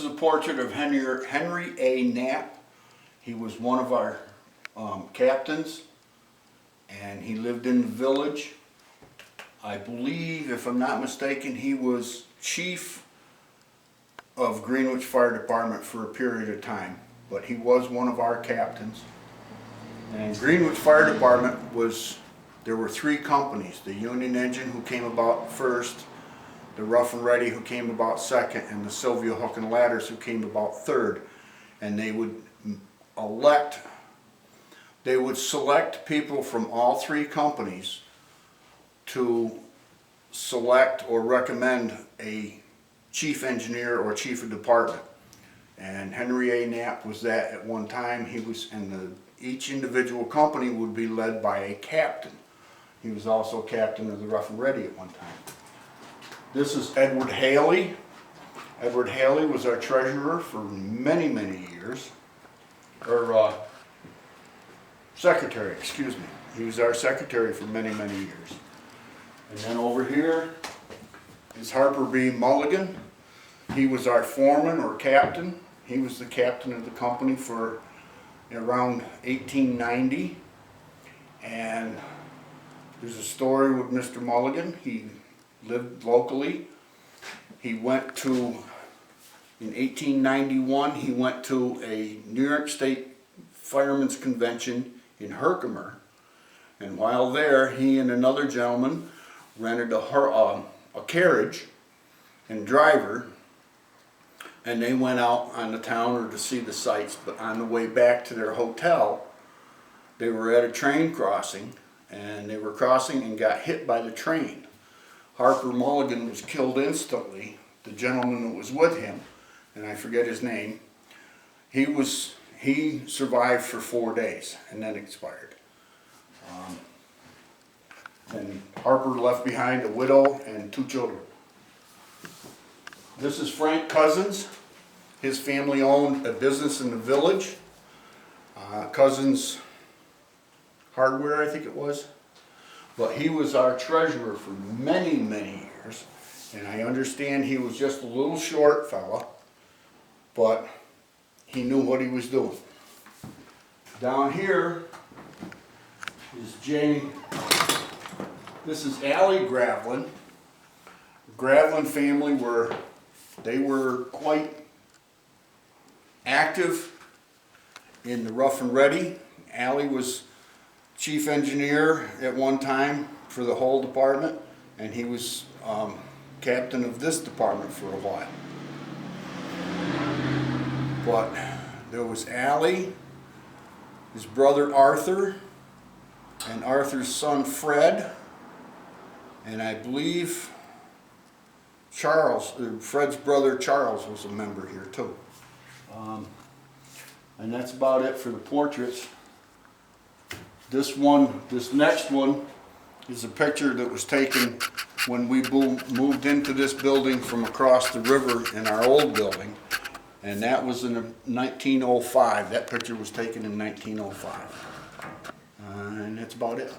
This is a portrait of Henry A. Knapp. He was one of our captains, and he lived in the village. I believe, if I'm not mistaken, he was chief of Greenwich Fire Department for a period of time, but he was one of our captains. And Greenwich Fire Department there were three companies: the Union Engine, who came about first, the Rough and Ready, who came about second, and the Sylvia Hook and Ladders, who came about third. And they would select people from all three companies to select or recommend a chief engineer or chief of department. And Henry A. Knapp was that at one time. Each individual company would be led by a captain. He was also captain of the Rough and Ready at one time. This is Edward Haley. Edward Haley was our treasurer for many, many years. Or secretary, excuse me. He was our secretary for many, many years. And then over here is Harper B. Mulligan. He was our foreman or captain. He was the captain of the company for around 1890. And there's a story with Mr. Mulligan. He lived locally. In 1891, he went to a New York State Firemen's Convention in Herkimer. And while there, he and another gentleman rented a carriage and driver, and they went out on the town or to see the sights. But on the way back to their hotel, they were at a train crossing, and they were crossing and got hit by the train. Harper Mulligan was killed instantly. The gentleman that was with him, and I forget his name, he survived for 4 days and then expired. And Harper left behind a widow and 2 children. This is Frank Cousins. His family owned a business in the village, Cousins Hardware, I think it was. But he was our treasurer for many, many years. And I understand he was just a little short fella, but he knew what he was doing. Down here is Jane. This is Allie Gravlin. The Gravlin family were quite active in the Rough and Ready. Allie was chief engineer at one time for the whole department, and he was captain of this department for a while. But there was Allie, his brother Arthur, and Arthur's son Fred, and I believe Fred's brother Charles was a member here too. And that's about it for the portraits. This next one is a picture that was taken when we moved into this building from across the river in our old building, and that was in 1905. That picture was taken in 1905. And that's about it.